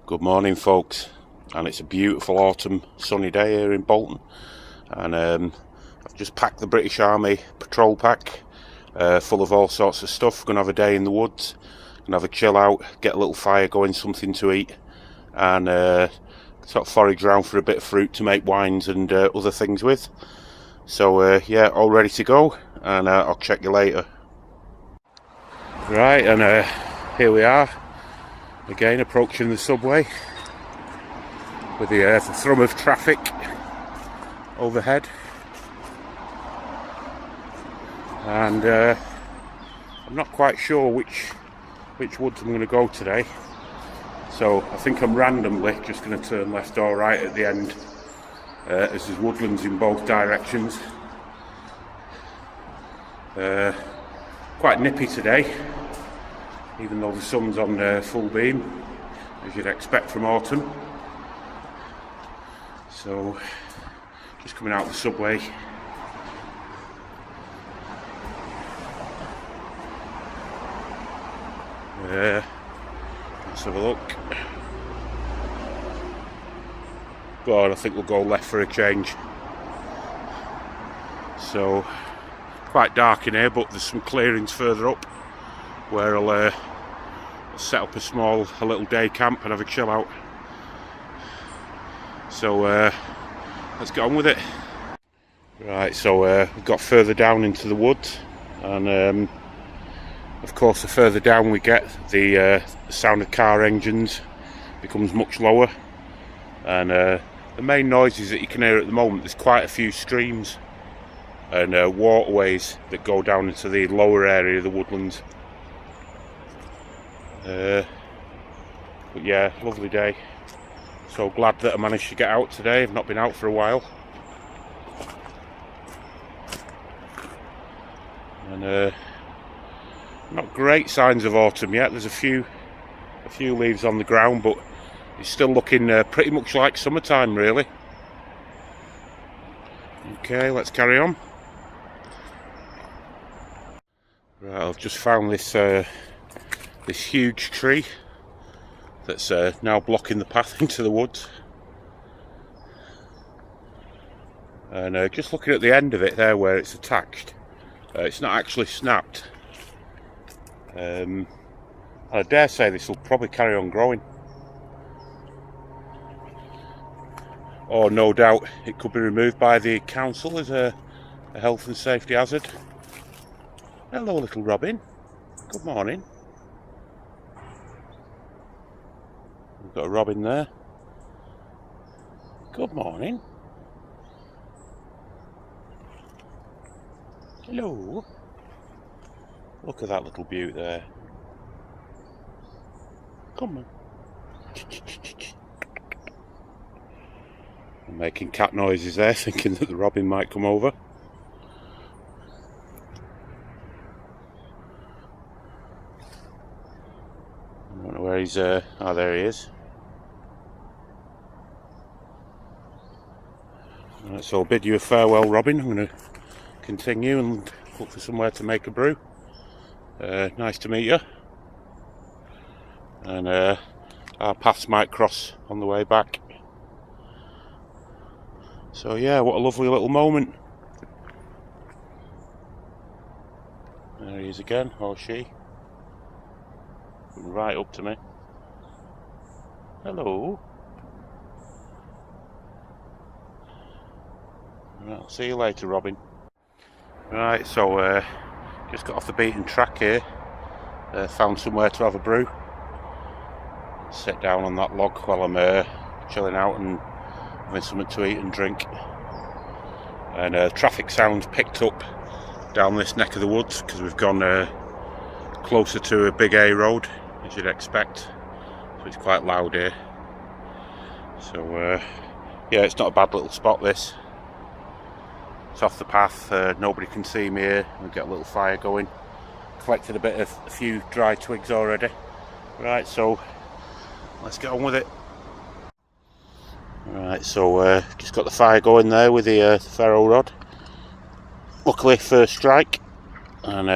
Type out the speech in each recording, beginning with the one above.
Good morning, folks, and it's a beautiful autumn sunny day here in Bolton, and I've just packed the British Army patrol pack full of all sorts of stuff. Gonna have a day in the woods, gonna have a chill out, get a little fire going, something to eat, and sort of forage around for a bit of fruit to make wines and other things with. So yeah, all ready to go, and I'll check you later. Right, and here we are again, approaching the subway with the thrum of traffic overhead, and I'm not quite sure which woods I'm going to go today, so I think I'm randomly just going to turn left or right at the end, as there's woodlands in both directions. Quite nippy today, even though the sun's on full beam, as you'd expect from autumn. So, just coming out of the subway. Let's have a look. God, I think we'll go left for a change. So, quite dark in here, but there's some clearings further up where I'll set up a little day camp and have a chill out. So let's get on with it. Right, so we've got further down into the woods, and of course the further down we get, the sound of car engines becomes much lower, and the main noises that you can hear at the moment, there's quite a few streams and waterways that go down into the lower area of the woodlands. But yeah, lovely day. So glad that I managed to get out today. I've not been out for a while. And not great signs of autumn yet. There's a few leaves on the ground, but it's still looking pretty much like summertime, really. Okay, let's carry on. Right, I've just found this huge tree that's now blocking the path into the woods, and just looking at the end of it there where it's attached, it's not actually snapped. I dare say this will probably carry on growing, or no doubt it could be removed by the council as a health and safety hazard. Hello, little Robin, good morning. We've got a robin there. Good morning. Hello. Look at that little beaut there. Come on. I'm making cat noises there, thinking that the robin might come over. I don't know where he's oh, there he is. Right, so I'll bid you a farewell, Robin. I'm going to continue and look for somewhere to make a brew. Nice to meet you. And our paths might cross on the way back. So yeah, what a lovely little moment. There he is again, or she. Right up to me. Hello. Right, I'll see you later, Robin. Right, so just got off the beaten track here. Found somewhere to have a brew. Sit down on that log while I'm chilling out and having something to eat and drink. And traffic sounds picked up down this neck of the woods because we've gone closer to a big A road, as you'd expect. So it's quite loud here. So yeah, it's not a bad little spot, this. It's off the path, nobody can see me here. We'll get a little fire going. Collected a few dry twigs already. Right, so let's get on with it. Right, so just got the fire going there with the ferro rod. Luckily, first strike, and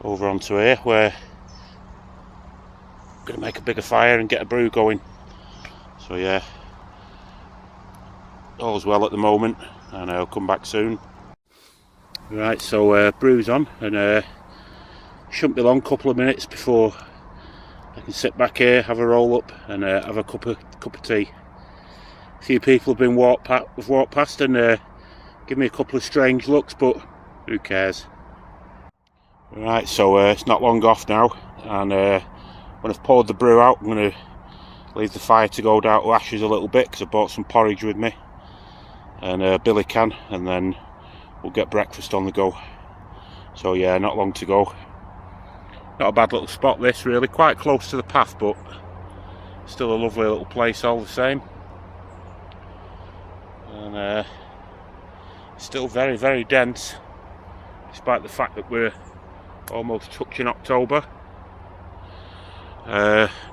over onto here where I'm going to make a bigger fire and get a brew going. So yeah, all's well at the moment, and I'll come back soon. Right, so brew's on, and shouldn't be long, couple of minutes before I can sit back here, have a roll up, and have a cup of tea. A few people have been walked past and give me a couple of strange looks, but who cares? Right, so it's not long off now, and when I've poured the brew out, I'm going to leave the fire to go down to ashes a little bit, because I bought some porridge with me and a billy can, and then we'll get breakfast on the go. So yeah, not long to go. Not a bad little spot this, really, quite close to the path, but still a lovely little place all the same. And still very, very dense, despite the fact that we're almost touching October.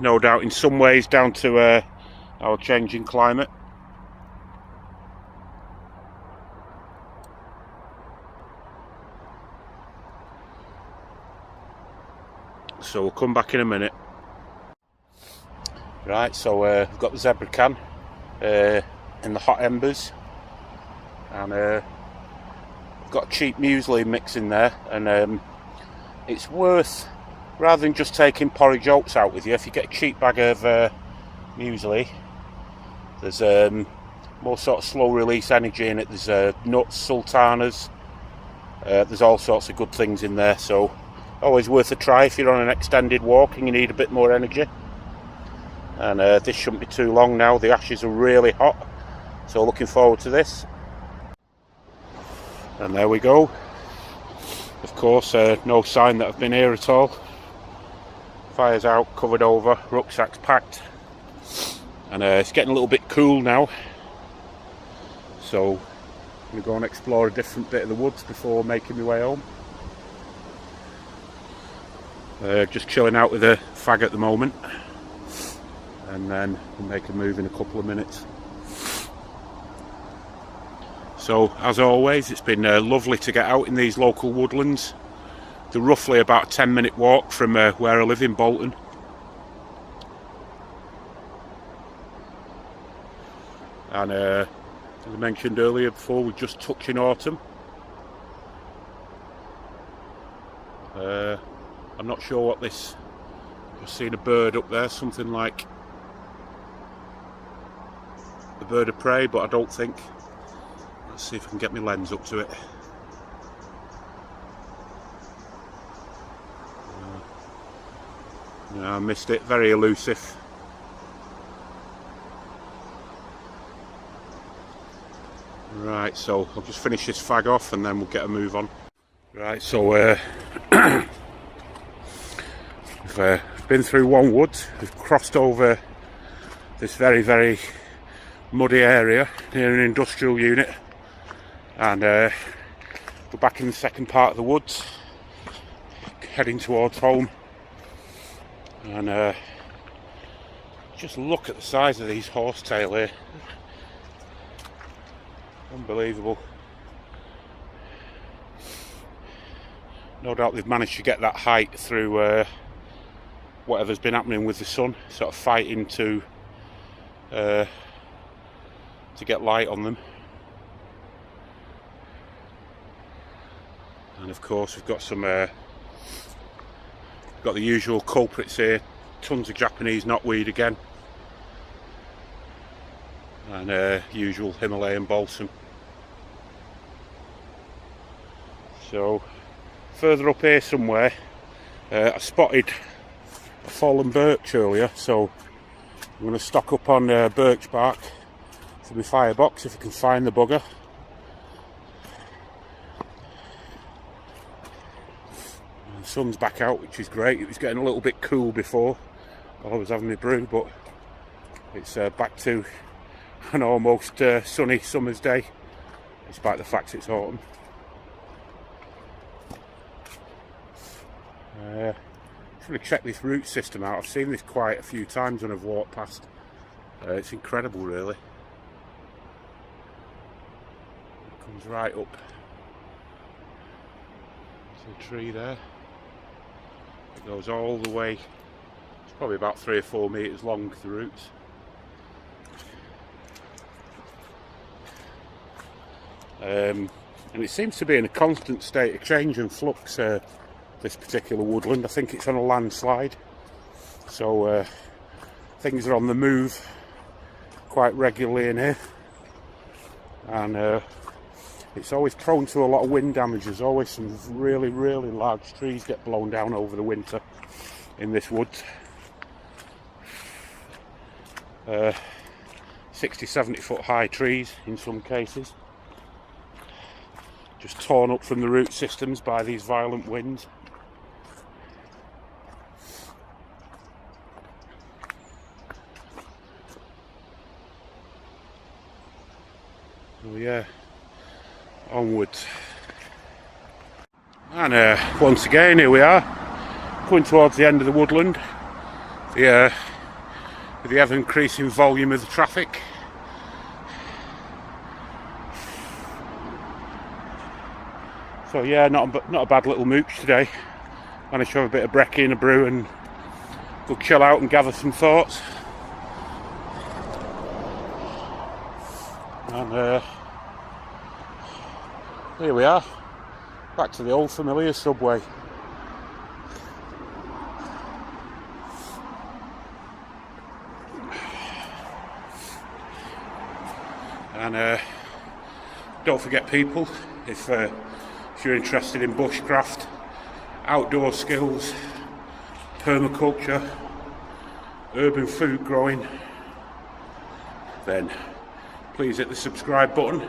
No doubt in some ways down to our changing climate. So we'll come back in a minute. Right, so we've got the zebra can in the hot embers, and I've got cheap muesli mix in there, and it's worth, rather than just taking porridge oats out with you, if you get a cheap bag of muesli, there's more sort of slow release energy in it. There's nuts, sultanas, there's all sorts of good things in there, so always worth a try if you're on an extended walk and you need a bit more energy. And this shouldn't be too long now. The ashes are really hot, so looking forward to this. And there we go. Of course, no sign that I've been here at all. Fire's out, covered over, rucksack's packed, and it's getting a little bit cool now, so I'm going to go and explore a different bit of the woods before making my way home. Just chilling out with a fag at the moment, and then we'll make a move in a couple of minutes. So as always, it's been lovely to get out in these local woodlands. They're roughly about a 10-minute walk from where I live in Bolton. And as I mentioned earlier before, we're just touching autumn. I'm not sure what this, I've seen a bird up there, something like a bird of prey, but I don't think. Let's see if I can get my lens up to it. No, I missed it, very elusive. Right, so I'll just finish this fag off and then we'll get a move on. Right, so we've been through one wood, we've crossed over this very, very muddy area near an industrial unit, and we're back in the second part of the woods, heading towards home. And just look at the size of these horsetail here, unbelievable. No doubt they've managed to get that height through whatever's been happening with the sun, sort of fighting to get light on them. And of course we've got some got the usual culprits here, tons of Japanese knotweed again, and usual Himalayan balsam. So further up here somewhere, I spotted a fallen birch earlier, so I'm going to stock up on birch bark for my firebox if I can find the bugger. The sun's back out, which is great. It was getting a little bit cool before while I was having my brew, but it's back to an almost sunny summer's day, despite the fact it's autumn. Just want to check this root system out. I've seen this quite a few times when I've walked past. It's incredible, really. It comes right up to the tree there. It goes all the way. It's probably about 3 or 4 metres long, the roots. and it seems to be in a constant state of change and flux, this particular woodland. I think it's on a landslide, so things are on the move quite regularly in here, and it's always prone to a lot of wind damage. There's always some really large trees get blown down over the winter in this woods. 60-70 foot high trees in some cases, just torn up from the root systems by these violent winds. Oh yeah, onwards. And once again, here we are, coming towards the end of the woodland. With the ever-increasing volume of the traffic. So yeah, not a bad little mooch today. Managed to have a bit of brekkie and a brew and go chill out and gather some thoughts. And here we are, back to the old familiar subway. And don't forget, people, if you're interested in bushcraft, outdoor skills, permaculture, urban food growing, then please hit the subscribe button.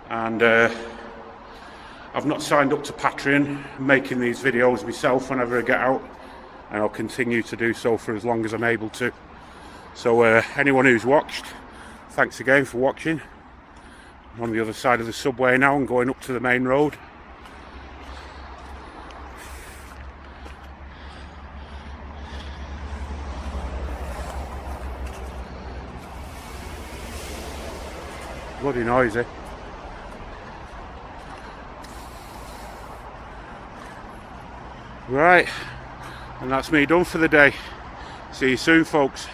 And I've not signed up to Patreon. I'm making these videos myself whenever I get out, and I'll continue to do so for as long as I'm able to. So anyone who's watched, thanks again for watching. I'm on the other side of the subway now and going up to the main road. Bloody noisy. Right, and that's me done for the day. See you soon, folks.